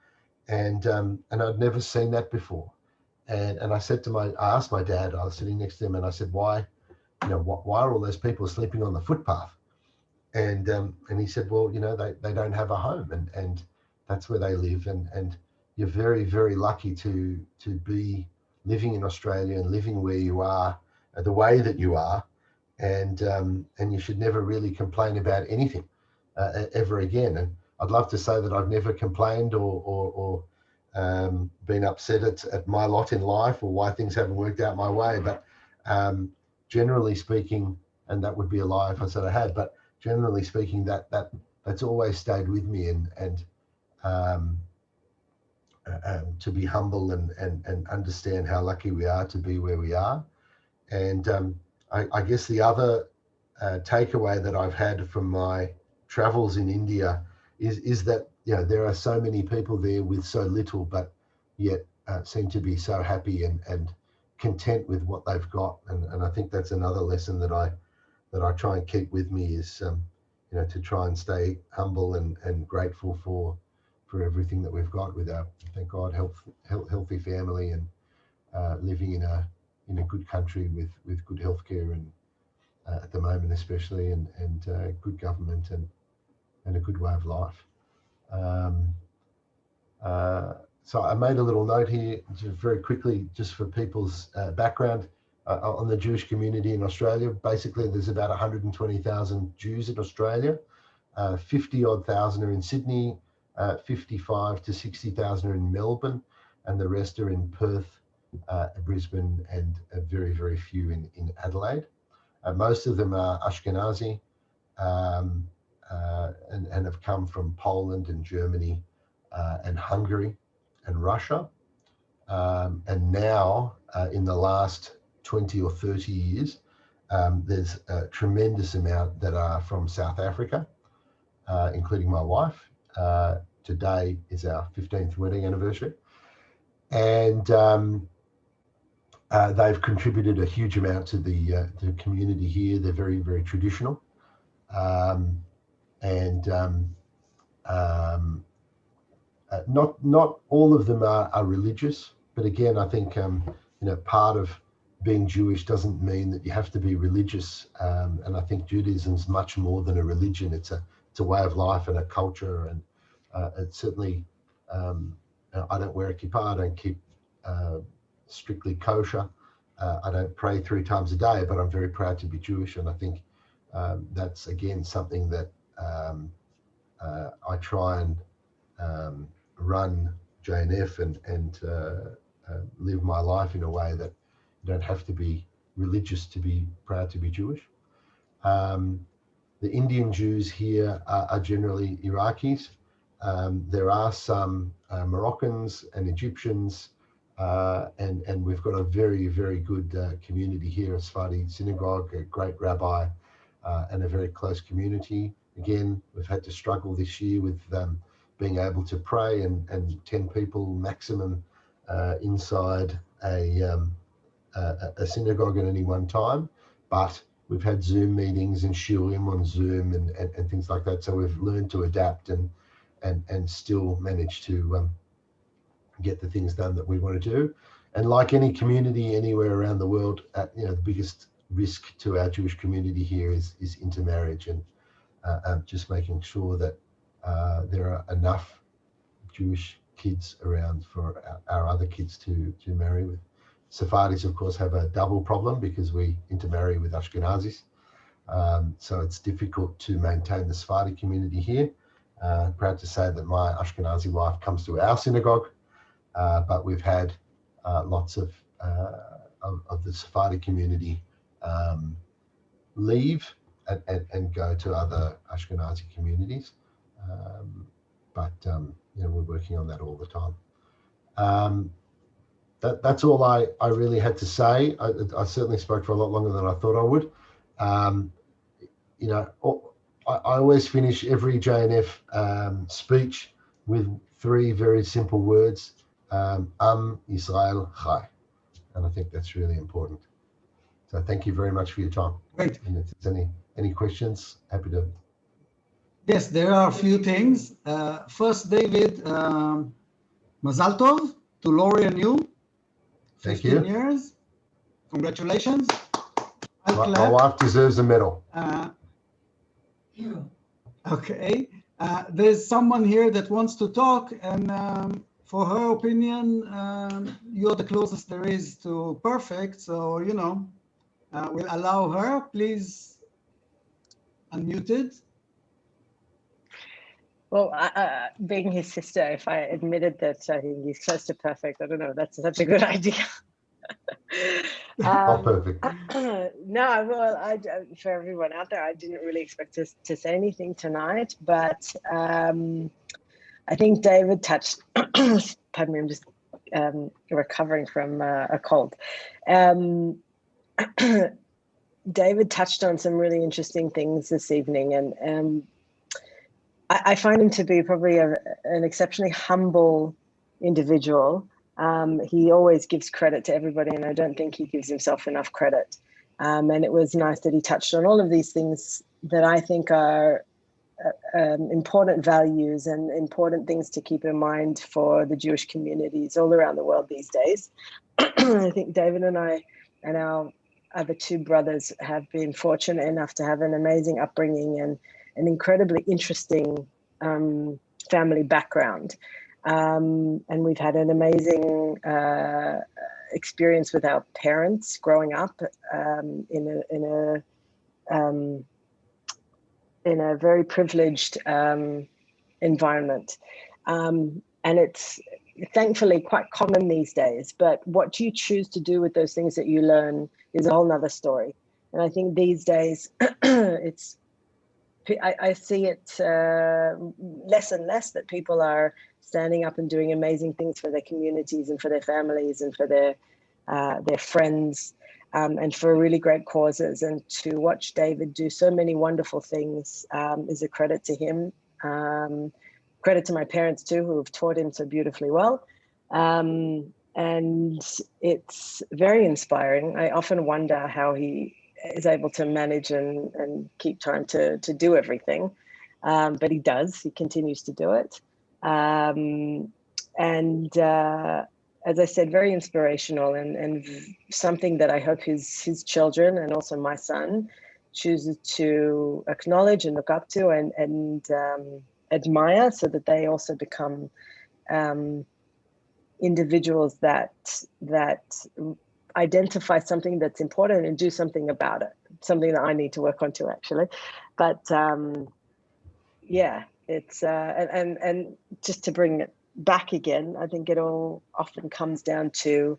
And I'd never seen that before. And I asked my dad, I was sitting next to him, and I said, why are all those people sleeping on the footpath? And he said, well, they don't have a home, and that's where they live. And you're very, very lucky to be living in Australia and living where you are, the way that you are. And you should never really complain about anything ever again. And I'd love to say that I've never complained or been upset at my lot in life or why things haven't worked out my way. But generally speaking, and that would be a lie if I said I had, but generally speaking, that's always stayed with me, and to be humble and understand how lucky we are to be where we are. And I guess the other takeaway that I've had from my travels in India is that there are so many people there with so little, but yet seem to be so happy and content with what they've got. And I think that's another lesson that I try and keep with me is to try and stay humble and grateful for everything that we've got with our, thank God, healthy family and living in a good country with good healthcare and at the moment especially, and good government and a good way of life. So I made a little note here just very quickly, just for people's background on the Jewish community in Australia. Basically, there's about 120,000 Jews in Australia. 50-odd thousand are in Sydney, 55 to 60,000 are in Melbourne, and the rest are in Perth, Brisbane, and very, very few in Adelaide. Most of them are Ashkenazi and have come from Poland and Germany and Hungary and Russia. And now, in the last 20 or 30 years, there's a tremendous amount that are from South Africa, including my wife. Today is our 15th wedding anniversary. And they've contributed a huge amount to the community here. They're very, very traditional. Not all of them are religious, but again, I think part of being Jewish doesn't mean that you have to be religious. And I think Judaism's much more than a religion. It's a way of life and a culture, and it's certainly. I don't wear a kippah. I don't keep strictly kosher. I don't pray 3 times a day, but I'm very proud to be Jewish, and I think that's again something that I try and run JNF and live my life in a way that you don't have to be religious to be proud to be Jewish. The Indian Jews here are generally Iraqis. There are some Moroccans and Egyptians, and we've got a very, very good community here, a Sephardi synagogue, a great rabbi, and a very close community. Again, we've had to struggle this year with being able to pray and 10 people maximum inside a synagogue at any one time. But we've had Zoom meetings and shiurim on Zoom and things like that. So we've learned to adapt and still manage to get the things done that we want to do. And like any community anywhere around the world, the biggest risk to our Jewish community here is intermarriage, and just making sure that there are enough Jewish kids around for our other kids to marry with. Sephardis, of course, have a double problem because we intermarry with Ashkenazis. So it's difficult to maintain the Sephardi community here. Proud to say that my Ashkenazi wife comes to our synagogue, but we've had lots of the Sephardi community leave and go to other Ashkenazi communities. But we're working on that all the time. That's all I really had to say. I certainly spoke for a lot longer than I thought I would. I always finish every JNF speech with 3 very simple words, Am Yisrael Chai. And I think that's really important. So thank you very much for your time. Great. And if there's any questions, happy to. Yes, there are a few things. First, David, Mazal Tov to Lori and you. Thank 15 you. years. Congratulations. My wife deserves a medal. Okay. There's someone here that wants to talk, and for her opinion, you're the closest there is to perfect. So, we'll allow her. Please, unmuted. Well, being his sister, if I admitted that I think he's close to perfect, I don't know, that's such a good idea. Not perfect. No, well, for everyone out there, I didn't really expect to say anything tonight, but I think David touched, pardon me, I'm just recovering from a cold. David touched on some really interesting things this evening, and I find him to be probably an exceptionally humble individual. He always gives credit to everybody, and I don't think he gives himself enough credit. And it was nice that he touched on all of these things that I think are important values and important things to keep in mind for the Jewish communities all around the world these days. I think David and I and our other 2 brothers have been fortunate enough to have an amazing upbringing and an incredibly interesting family background. And we've had an amazing experience with our parents growing up in a very privileged environment. And it's thankfully quite common these days, but what you choose to do with those things that you learn is a whole nother story. And I think these days I see it less and less that people are standing up and doing amazing things for their communities and for their families and for their friends and for really great causes. And to watch David do so many wonderful things is a credit to him. Credit to my parents too, who have taught him so beautifully well. And it's very inspiring. I often wonder how he is able to manage and keep time to do everything. But he does, he continues to do it. As I said, very inspirational and something that I hope his children and also my son chooses to acknowledge and look up to and admire, so that they also become individuals that identify something that's important and do something about it. Something that I need to work on too, actually. But yeah, it's and just to bring it back again, I think it all often comes down to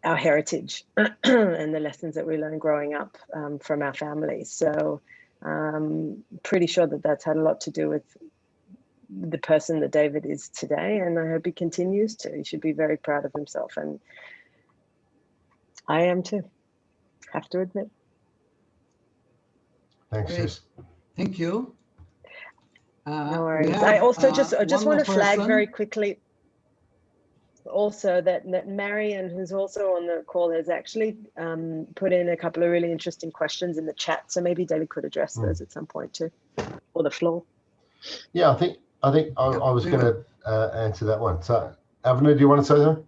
our heritage and the lessons that we learn growing up from our families. So pretty sure that that's had a lot to do with the person that David is today, and I hope he continues to. He should be very proud of himself, and I am too, have to admit. Thanks, sis. Thank you. No worries. I also just want to flag very quickly. also that Marion, who's also on the call, has actually put in a couple of really interesting questions in the chat. So maybe David could address those at some point too, or the floor. Yeah, I think I was going to answer that one. So, Avner, do you want to say something?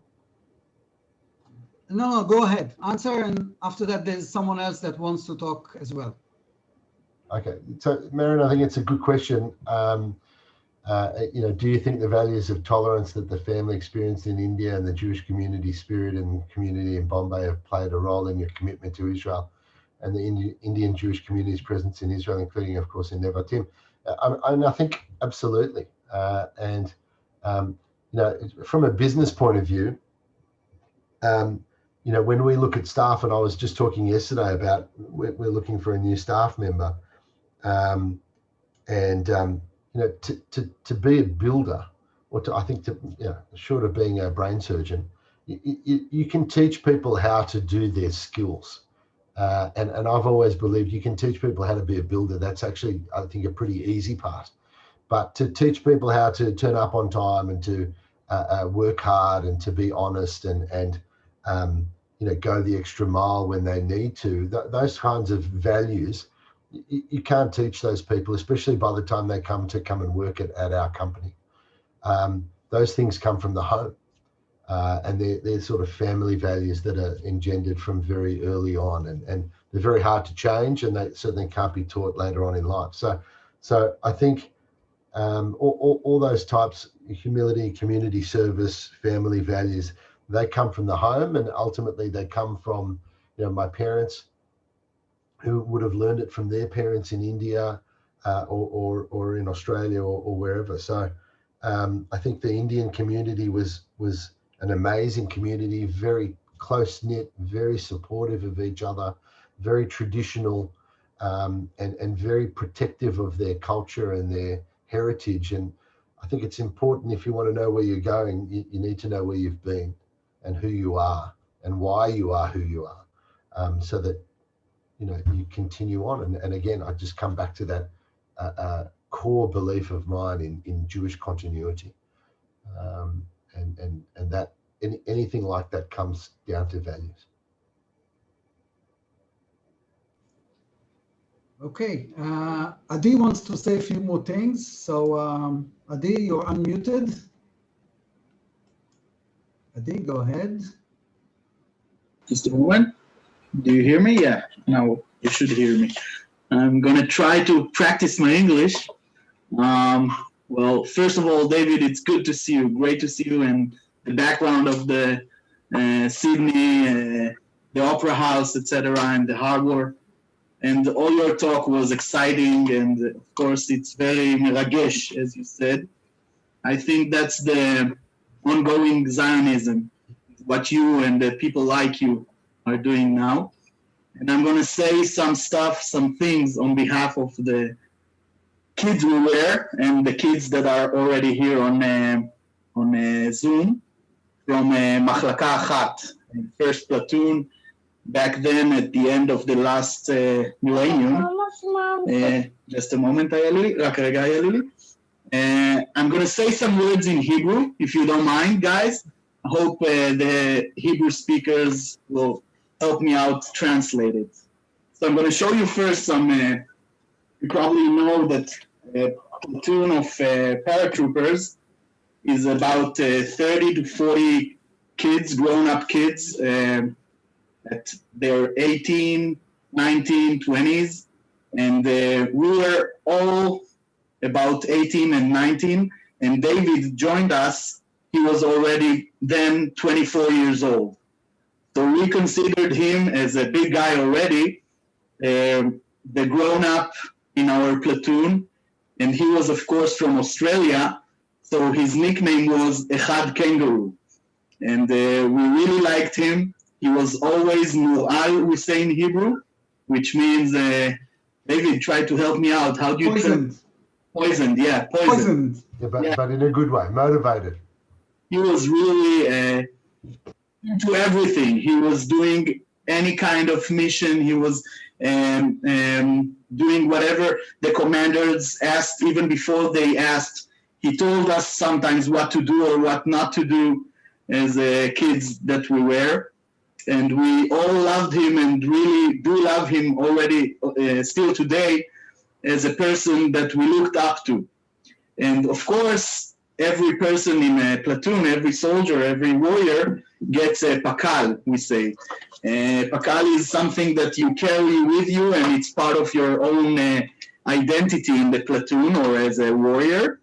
No, go ahead. Answer, and after that, there's someone else that wants to talk as well. Okay. So, Marion, I think it's a good question. Do you think the values of tolerance that the family experienced in India and the Jewish community spirit and community in Bombay have played a role in your commitment to Israel and the Indian Jewish community's presence in Israel, including, of course, in NEVATIM? I think absolutely. From a business point of view, when we look at staff, and I was just talking yesterday about we're looking for a new staff member, to be a builder, or short of being a brain surgeon, you can teach people how to do their skills. And I've always believed you can teach people how to be a builder. That's actually, I think, a pretty easy part. But to teach people how to turn up on time and to work hard and to be honest and go the extra mile when they need to, those kinds of values, you can't teach those people, especially by the time they come and work at our company. Those things come from the home. And they're sort of family values that are engendered from very early on, and they're very hard to change, and they certainly can't be taught later on in life. So I think all those types, humility, community service, family values, they come from the home, and ultimately they come from my parents, who would have learned it from their parents in India or in Australia or wherever. So I think the Indian community was an amazing community, very close-knit, very supportive of each other, very traditional, and very protective of their culture and their heritage. And I think it's important, if you want to know where you're going, you need to know where you've been and who you are and why you are who you are, so that you continue on. And again, I just come back to that core belief of mine in Jewish continuity. And that anything like that comes down to values. Okay, Adi wants to say a few more things. So Adi, you're unmuted. Adi, go ahead. Just a moment. Do you hear me? Yeah, now you should hear me. I'm gonna try to practice my English. Well, first of all, David, it's good to see you. Great to see you, and the background of the Sydney, the Opera House, etc., and the harbor. And all your talk was exciting, and of course, it's very meragesh, as you said. I think that's the ongoing Zionism, what you and the people like you are doing now. And I'm going to say some things on behalf of the kids we were and the kids that are already here on Zoom from Machlaka Achat, first platoon, back then at the end of the last millennium. Just a moment, I'm going to say some words in Hebrew, if you don't mind, guys. I hope the Hebrew speakers will help me out translate it. So I'm going to show you first some, you probably know that a platoon of paratroopers is about 30 to 40 kids, grown-up kids, at their 18, 19, 20s. And we were all about 18 and 19. And David joined us. He was already then 24 years old. So we considered him as a big guy already, the grown-up in our platoon. And he was, of course, from Australia. So his nickname was Echad Kangaroo. And we really liked him. He was always Mu'al, we say in Hebrew, which means, David, try to help me out. How do you... Poisoned. Poisoned, yeah, poisoned. Yeah, but in a good way, motivated. He was really into everything. He was doing any kind of mission. He was doing whatever the commanders asked, even before they asked. He told us sometimes what to do or what not to do. as kids that we were. And we all loved him and really do love him already still today as a person that we looked up to. And of course, every person in a platoon, every soldier, every warrior gets a pakal, we say. Pakal is something that you carry with you and it's part of your own identity in the platoon or as a warrior.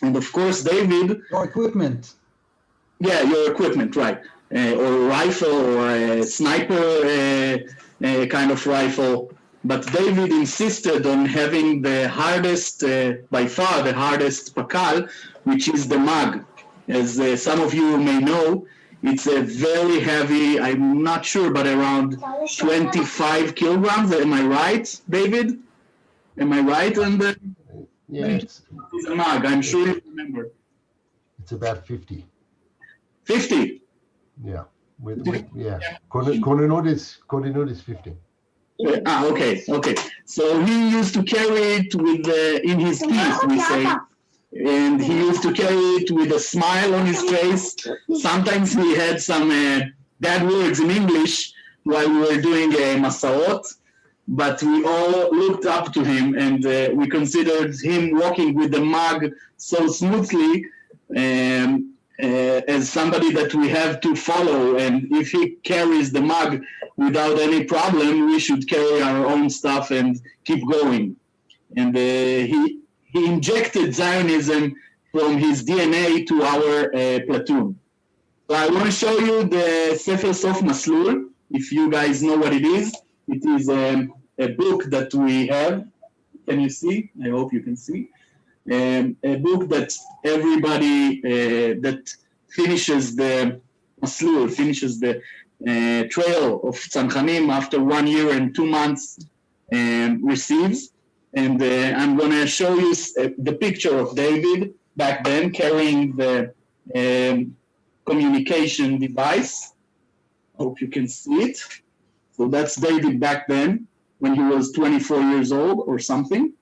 And of course, David... Your equipment. Yeah, your equipment, right. Or a rifle or a sniper kind of rifle. But David insisted on having the hardest, by far the hardest pakal, which is the mag. As some of you may know, it's a very heavy, I'm not sure, but around 25 kilograms. Am I right, David? Am I right? Yeah, it's a mag, I'm sure you remember. It's about 50. 50? Yeah. Yeah. Korinut is 50. Okay. So he used to carry it with in his teeth, we say, and he used to carry it with a smile on his face. Sometimes he had some bad words in English while we were doing masaot, but we all looked up to him, and we considered him walking with the mug so smoothly as somebody that we have to follow. And if he carries the mug without any problem, we should carry our own stuff and keep going. And he injected Zionism from his DNA to our platoon. So I want to show you the Sefer Sof Maslul, if you guys know what it is. It is a book that we have. Can you see? I hope you can see. A book that everybody that finishes the Maslul, finishes the trail of Tzanchanim after 1 year and 2 months receives. And I'm going to show you the picture of David back then carrying the communication device. Hope you can see it. So that's David back then when he was 24 years old or something.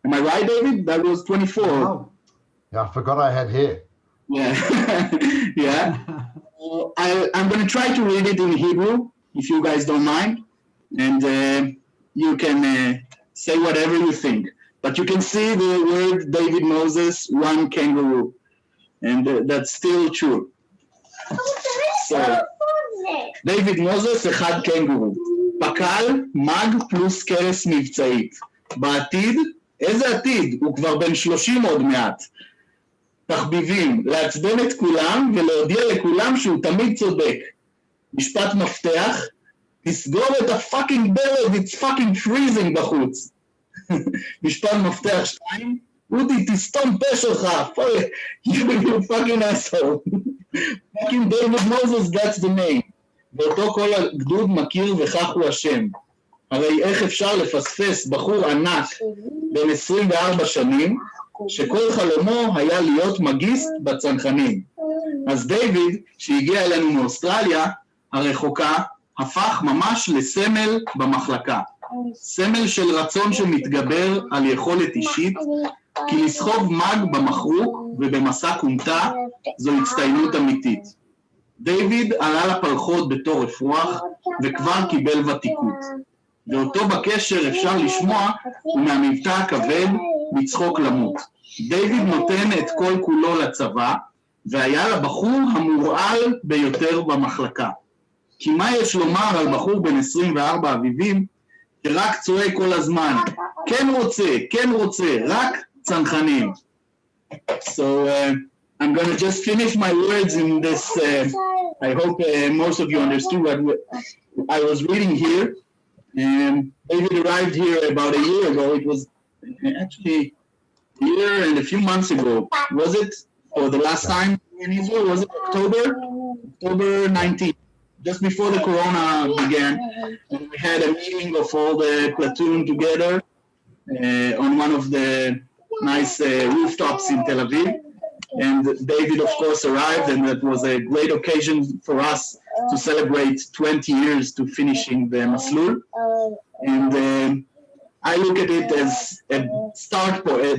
Am I right, David? That was 24. Wow. Yeah, I forgot I had hair. Yeah. Yeah. I'm going to try to read it in Hebrew, if you guys don't mind. And you can say whatever you think. But you can see the word David Moses, one kangaroo. And that's still true. So, David Moses, אחד קנגורו. פקל, מג פלוס קרס מבצעית. בעתיד, איזה עתיד? הוא כבר בן 30 עוד מעט. תחביבים, לעצבן את כולם ולהודיע לכולם שהוא תמיד צודק. משפט מפתח, תסגור את הפאקינג ברד, it's fucking freezing בחוץ. משפט מפתח 2, אודי, תסתום פה שלך, you fucking asshole. fucking David Moses, that's the name. ואותו כל הגדוד מכיר וכך הוא השם. הרי איך אפשר לפספס בחור ענק בן 24 שנים, שכל חלומו היה להיות מגיסט בצנחנים. אז דיוויד, שהגיע אלינו מאוסטרליה הרחוקה, הפך ממש לסמל במחלקה. סמל של רצון שמתגבר על יכולת אישית, כי לסחוב מג במחרוק ובמסע קומטה זו הצטיינות אמיתית. דיוויד עלה לפלחות בתור אפרוח וכבר קיבל ותיקות. ואותו בקשר אפשר לשמוע ומהמבטא הכבד מצחוק למות. דיוויד נותן את כל כולו לצבא, והיה לבחור המורעל ביותר במחלקה. כי מה יש לומר על בחור בן 24 אביבים, שרק צועק כל הזמן, כן רוצה, רק צנחנים. So I'm going to just finish my words in this, I hope most of you understood what I was reading here. David arrived here about a year ago. It was actually a year and a few months ago. Was it? Or the last time in Israel? Was it October 19th? Just before the corona began. And we had a meeting of all the platoon together on one of the nice rooftops in Tel Aviv. And David, of course, arrived, and that was a great occasion for us to celebrate 20 years to finishing the Maslul. And I look at it as a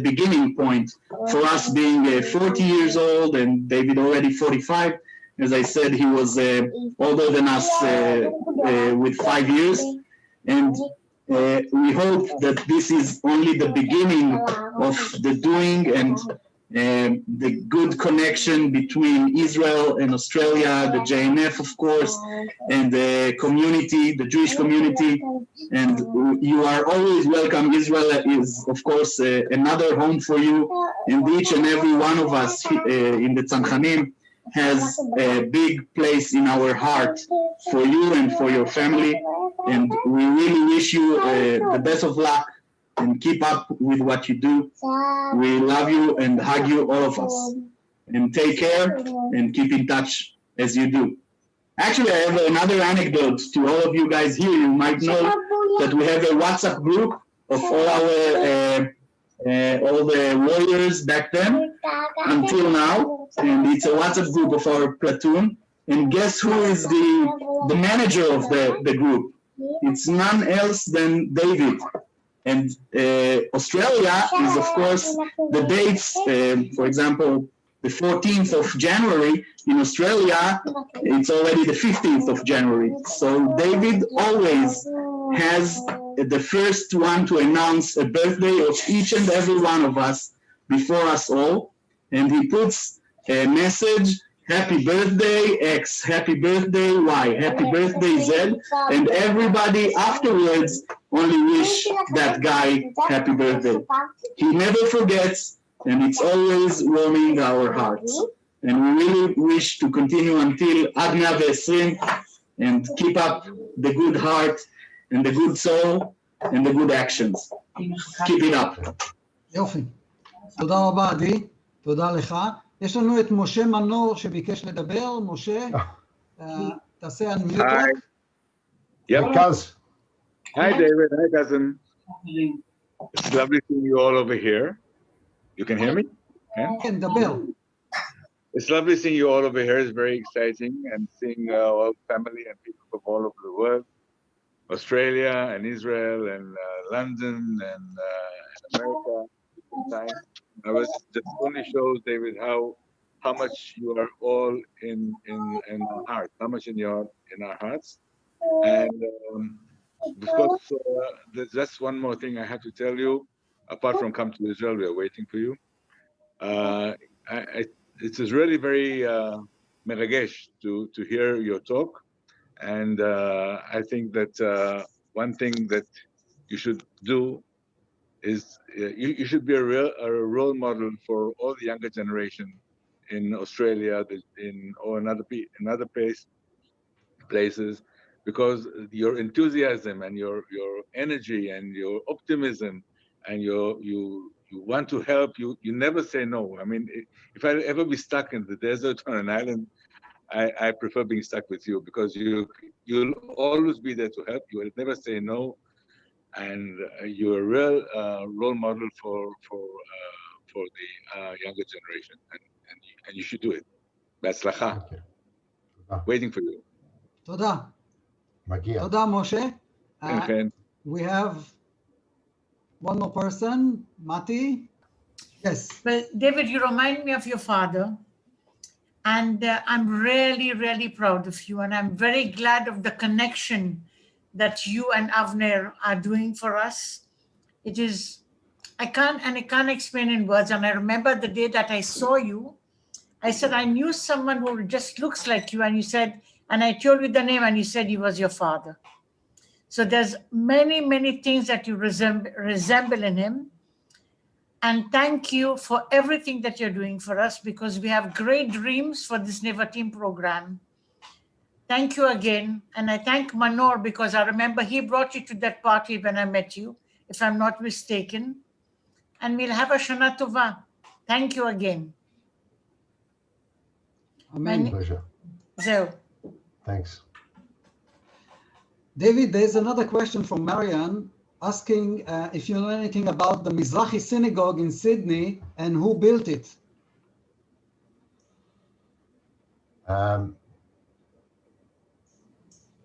beginning point for us being 40 years old and David already 45, As I said, he was older than us with 5 years. And we hope that this is only the beginning of the doing and the good connection between Israel and Australia, the JNF, of course, and the community, the Jewish community. And you are always welcome. Israel is, of course, another home for you. And each and every one of us in the Tzanchanim has a big place in our heart for you and for your family. And we really wish you the best of luck and keep up with what you do. We love you and hug you, all of us. And take care and keep in touch as you do. Actually, I have another anecdote to all of you guys here. You might know that we have a WhatsApp group of all the warriors back then until now. And it's a WhatsApp group of our platoon. And guess who is the manager of the group? It's none else than David. And Australia is, of course, the dates, for example, the 14th of January in Australia, it's already the 15th of January. So David always has the first one to announce a birthday of each and every one of us before us all. And he puts a message, happy birthday X, happy birthday Y, happy birthday Z, and everybody afterwards only wish that guy happy birthday. He never forgets, and it's always warming our hearts. And we really wish to continue until Ad 120 and keep up the good heart and the good soul and the good actions. Keep it up. יופי. תודה רבה, עדי. תודה לך. יש לנו את משה מנור שביקש לדבר. משה, תעשה unmute רק. Yep, Kaz. Hi, David. Hi, cousin. It's lovely seeing you all over here. You can hear me? Yeah? כן, דבר. It's lovely seeing you all over here. It's very exciting, and seeing all family and people from all over the world, Australia and Israel and London and America. I was just only shows, David, how much you are all in our heart, how much in our hearts. And because there's just one more thing I have to tell you. Apart from come to Israel, we are waiting for you. It is really very meragesh to hear your talk, and I think that one thing that you should do is you should be a role model for all the younger generation in Australia, or in other places, because your enthusiasm and your energy and your optimism and you want to help, you never say no. I mean, if I ever be stuck in the desert on an island, I prefer being stuck with you, because you'll always be there to help. You will never say no, and you're a real role model for the younger generation, and you should do it. בהצלחה. Waiting for you. תודה. מגיע. תודה, משה. Okay. We have one more person, Mati. Yes. Well, David, you remind me of your father, and I'm really, really proud of you, and I'm very glad of the connection that you and Avner are doing for us. It is, I can't explain in words. And I remember the day that I saw you, I said, I knew someone who just looks like you, and you said, and I told you the name, and you said he was your father. So there's many, many things that you resemble in him. And thank you for everything that you're doing for us, because we have great dreams for this NEVATIM program. Thank you again. And I thank Manor, because I remember he brought you to that party when I met you, if I'm not mistaken. And we'll have a Shana Tova. Thank you again. Amen. Pleasure. Zeo. Thanks. David, there's another question from Marianne asking if you know anything about the Mizrahi synagogue in Sydney and who built it.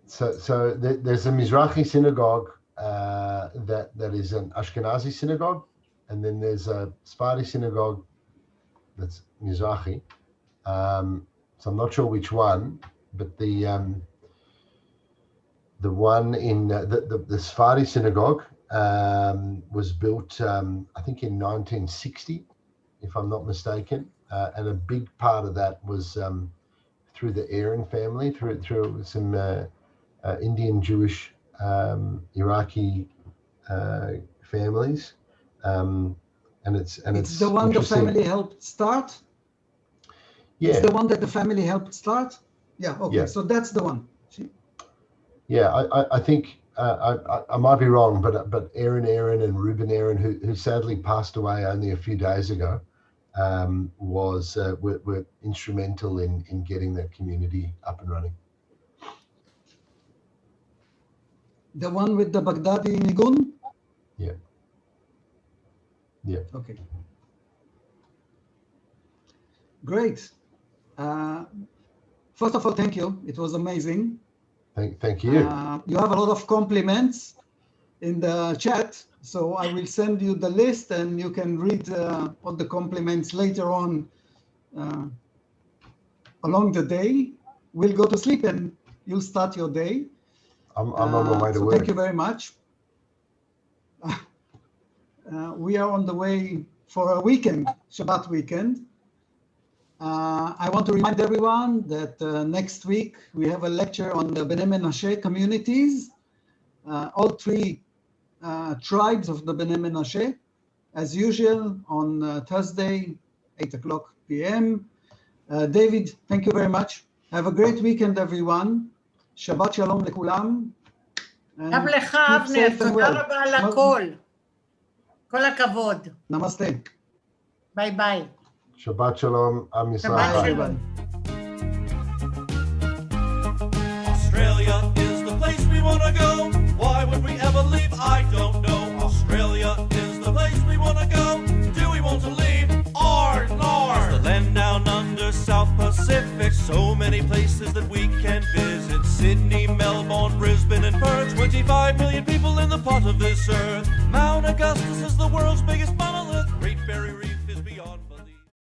So there's a Mizrahi synagogue that is an Ashkenazi synagogue, and then there's a Sephardi synagogue that's Mizrahi. So I'm not sure which one, but the one in the Sephardi synagogue was built, I think, in 1960, if I'm not mistaken, and a big part of that was through the Aaron family, through some Indian Jewish Iraqi families, and it's the one the interesting. family helped start. Yeah, it's the one that the family helped start. Yeah. Okay. Yeah. So that's the one. Yeah, I think I might be wrong, but Aaron and Reuben Aaron, who sadly passed away only a few days ago, were instrumental in getting the community up and running. The one with the Baghdadi Nigun? Yeah. Yeah. Okay. Great. First of all, thank you. It was amazing. Thank you. You have a lot of compliments in the chat, so I will send you the list and you can read all the compliments later on along the day. We'll go to sleep and you'll start your day. I'm on my way to work. Thank you very much. We are on the way for a weekend, Shabbat weekend. I want to remind everyone that next week we have a lecture on the Bnei Menashe communities, all three tribes of the Bnei Menashe, as usual on Thursday, 8:00 p.m. David, thank you very much. Have a great weekend, everyone. Shabbat shalom lekulam. גם לך, אבנר, תודה רבה על הכל. כל הכבוד. נמסטה. ביי ביי. Shabbat shalom, Am Yisrael. Shabbat shalom. Australia is the place we want to go. Why would we ever leave? I don't know. Australia is the place we want to go. Do we want to leave? It's the land down under South Pacific. So many places that we can visit. Sydney, Melbourne, Brisbane and Perth. 25 million people in the pot of this earth. Mount Augustus is the world's biggest